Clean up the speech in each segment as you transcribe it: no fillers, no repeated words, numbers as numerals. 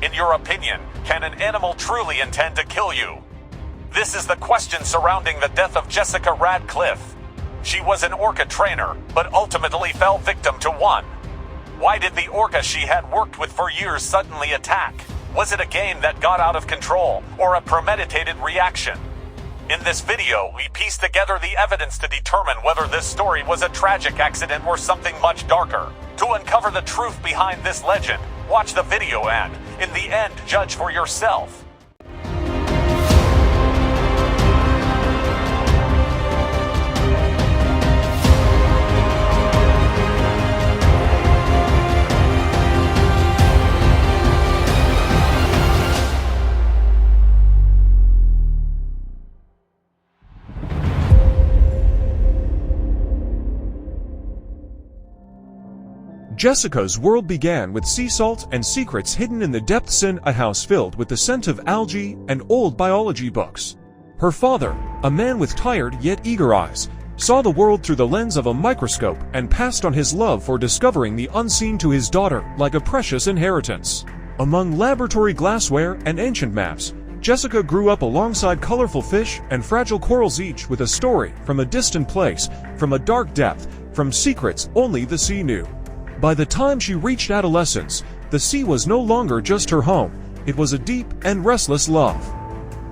In your opinion, can an animal truly intend to kill you? This is the question surrounding the death of Jessica Radcliffe. She was an orca trainer, but ultimately fell victim to one. Why did the orca she had worked with for years suddenly attack? Was it a game that got out of control, or a premeditated reaction? In this video, we piece together the evidence to determine whether this story was a tragic accident or something much darker. To uncover the truth behind this legend, watch the video and, in the end, judge for yourself. Jessica's world began with sea salt and secrets hidden in the depths in a house filled with the scent of algae and old biology books. Her father, a man with tired yet eager eyes, saw the world through the lens of a microscope and passed on his love for discovering the unseen to his daughter like a precious inheritance. Among laboratory glassware and ancient maps, Jessica grew up alongside colorful fish and fragile corals, each with a story from a distant place, from a dark depth, from secrets only the sea knew. By the time she reached adolescence, the sea was no longer just her home, it was a deep and restless love.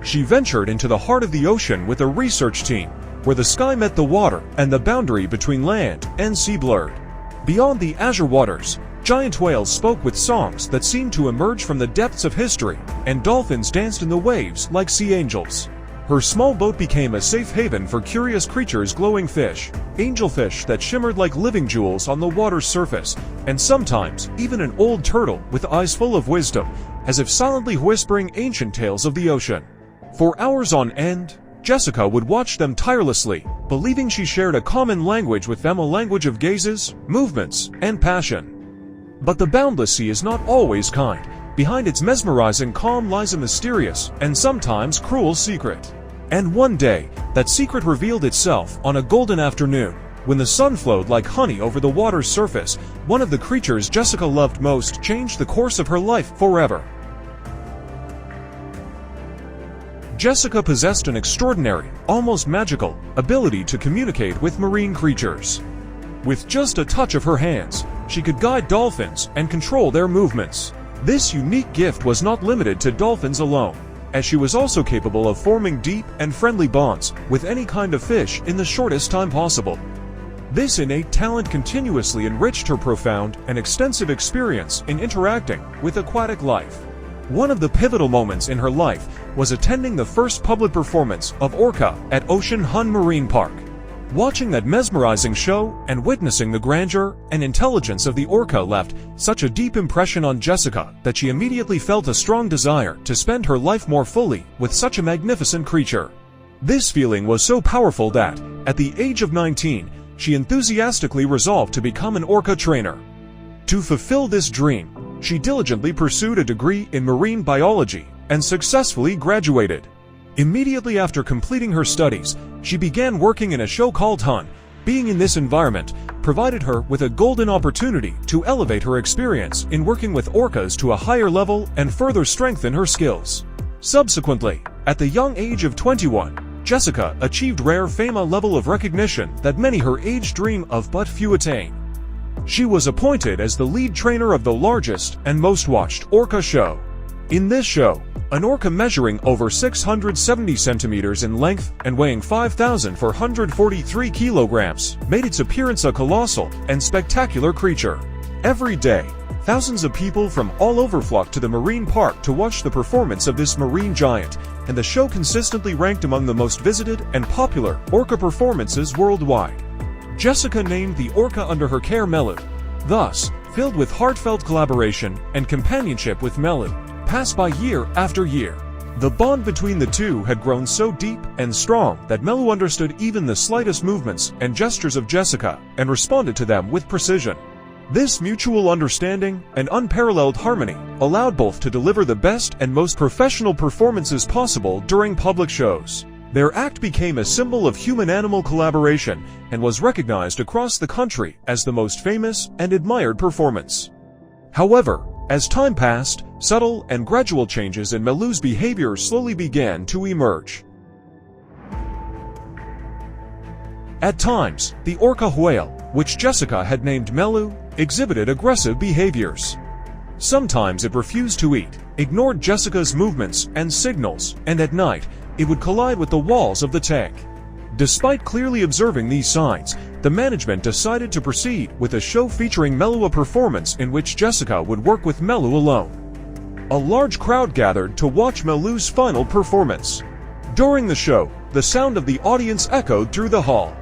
She ventured into the heart of the ocean with a research team, where the sky met the water and the boundary between land and sea blurred. Beyond the azure waters, giant whales spoke with songs that seemed to emerge from the depths of history, and dolphins danced in the waves like sea angels. Her small boat became a safe haven for curious creatures, glowing fish, angelfish that shimmered like living jewels on the water's surface, and sometimes even an old turtle with eyes full of wisdom, as if silently whispering ancient tales of the ocean. For hours on end, Jessica would watch them tirelessly, believing she shared a common language with them, a language of gazes, movements, and passion. But the boundless sea is not always kind. Behind its mesmerizing calm lies a mysterious and sometimes cruel secret. And one day, that secret revealed itself on a golden afternoon. When the sun flowed like honey over the water's surface, one of the creatures Jessica loved most changed the course of her life forever. Jessica possessed an extraordinary, almost magical, ability to communicate with marine creatures. With just a touch of her hands, she could guide dolphins and control their movements. This unique gift was not limited to dolphins alone, as she was also capable of forming deep and friendly bonds with any kind of fish in the shortest time possible. This innate talent continuously enriched her profound and extensive experience in interacting with aquatic life. One of the pivotal moments in her life was attending the first public performance of Orca at Ocean Hun Marine Park. Watching that mesmerizing show and witnessing the grandeur and intelligence of the orca left such a deep impression on Jessica that she immediately felt a strong desire to spend her life more fully with such a magnificent creature. This feeling was so powerful that, at the age of 19, she enthusiastically resolved to become an orca trainer. To fulfill this dream, she diligently pursued a degree in marine biology and successfully graduated. Immediately after completing her studies, she began working in a show called Hun. Being in this environment provided her with a golden opportunity to elevate her experience in working with orcas to a higher level and further strengthen her skills. Subsequently, at the young age of 21, Jessica achieved rare fame, a level of recognition that many her age dream of but few attain. She was appointed as the lead trainer of the largest and most watched orca show. In this show, an orca measuring over 670 centimeters in length and weighing 5,443 kilograms made its appearance, a colossal and spectacular creature. Every day, thousands of people from all over flocked to the marine park to watch the performance of this marine giant, and the show consistently ranked among the most visited and popular orca performances worldwide. Jessica named the orca under her care Melu. Thus, filled with heartfelt collaboration and companionship with Melu, passed by year after year. The bond between the two had grown so deep and strong that Melu understood even the slightest movements and gestures of Jessica and responded to them with precision. This mutual understanding and unparalleled harmony allowed both to deliver the best and most professional performances possible during public shows. Their act became a symbol of human-animal collaboration and was recognized across the country as the most famous and admired performance. However, As time passed, subtle and gradual changes in Melu's behavior slowly began to emerge. At times, the orca whale, which Jessica had named Melu, exhibited aggressive behaviors. Sometimes it refused to eat, ignored Jessica's movements and signals, and at night, it would collide with the walls of the tank. Despite clearly observing these signs, the management decided to proceed with a show featuring Melu, a performance in which Jessica would work with Melu alone. A large crowd gathered to watch Melu's final performance. During the show, the sound of the audience echoed through the hall.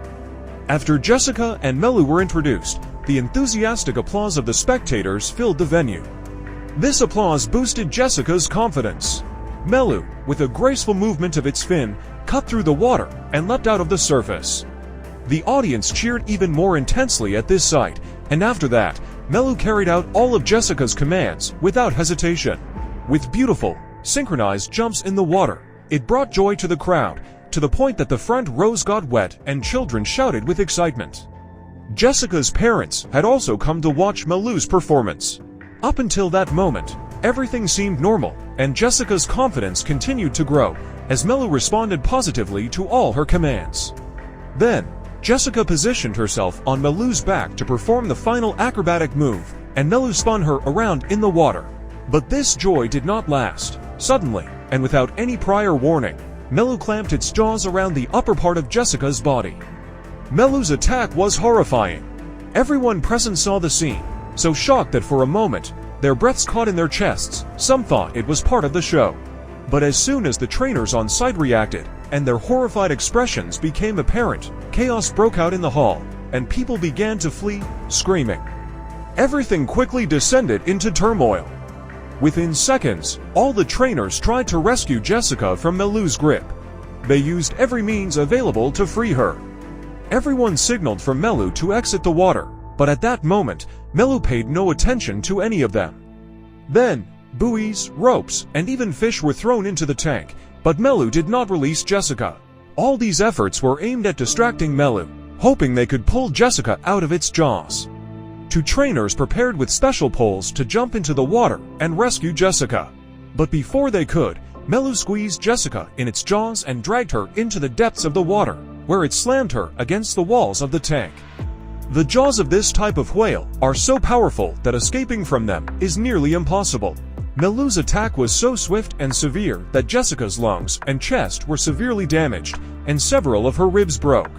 After Jessica and Melu were introduced, the enthusiastic applause of the spectators filled the venue. This applause boosted Jessica's confidence. Melu, with a graceful movement of its fin, cut through the water and leapt out of the surface. The audience cheered even more intensely at this sight, and after that, Melu carried out all of Jessica's commands without hesitation. With beautiful, synchronized jumps in the water, it brought joy to the crowd, to the point that the front rows got wet and children shouted with excitement. Jessica's parents had also come to watch Melu's performance. Up until that moment, everything seemed normal, and Jessica's confidence continued to grow as Melu responded positively to all her commands. Then, Jessica positioned herself on Melu's back to perform the final acrobatic move, and Melu spun her around in the water. But this joy did not last. Suddenly, and without any prior warning, Melu clamped its jaws around the upper part of Jessica's body. Melu's attack was horrifying. Everyone present saw the scene, so shocked that for a moment, their breaths caught in their chests. Some thought it was part of the show. But as soon as the trainers on site reacted, and their horrified expressions became apparent, chaos broke out in the hall, and people began to flee, screaming. Everything quickly descended into turmoil. Within seconds, all the trainers tried to rescue Jessica from Melu's grip. They used every means available to free her. Everyone signaled for Melu to exit the water, but at that moment, Melu paid no attention to any of them. Then, buoys, ropes, and even fish were thrown into the tank, but Melu did not release Jessica. All these efforts were aimed at distracting Melu, hoping they could pull Jessica out of its jaws. Two trainers prepared with special poles to jump into the water and rescue Jessica. But before they could, Melu squeezed Jessica in its jaws and dragged her into the depths of the water, where it slammed her against the walls of the tank. The jaws of this type of whale are so powerful that escaping from them is nearly impossible. Melu's attack was so swift and severe that Jessica's lungs and chest were severely damaged, and several of her ribs broke.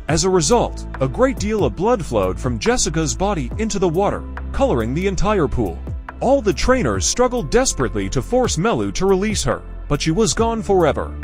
As a result, a great deal of blood flowed from Jessica's body into the water, coloring the entire pool. All the trainers struggled desperately to force Melu to release her, but she was gone forever.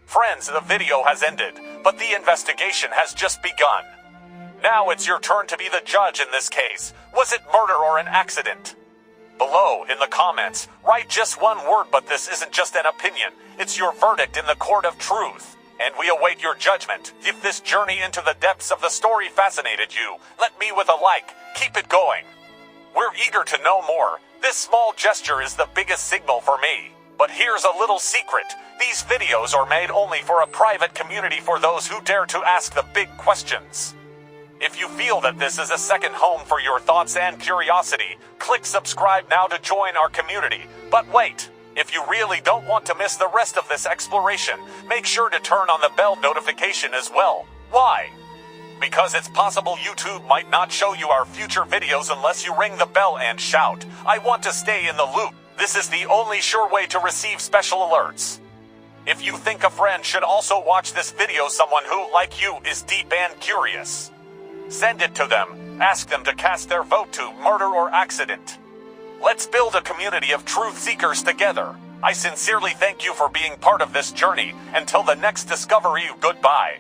Friends, the video has ended, but the investigation has just begun. Now it's your turn to be the judge in this case. Was it murder or an accident? Below, in the comments, write just one word, but this isn't just an opinion. It's your verdict in the court of truth. And we await your judgment. If this journey into the depths of the story fascinated you, let me with a like. Keep it going. We're eager to know more. This small gesture is the biggest signal for me. But here's a little secret. These videos are made only for a private community for those who dare to ask the big questions. If you feel that this is a second home for your thoughts and curiosity, click subscribe now to join our community. But wait, if you really don't want to miss the rest of this exploration, make sure to turn on the bell notification as well. Why? Because it's possible YouTube might not show you our future videos unless you ring the bell and shout, "I want to stay in the loop." This is the only sure way to receive special alerts. If you think a friend should also watch this video, someone who, like you, is deep and curious, send it to them. Ask them to cast their vote to murder or accident. Let's build a community of truth seekers together. I sincerely thank you for being part of this journey. Until the next discovery, goodbye.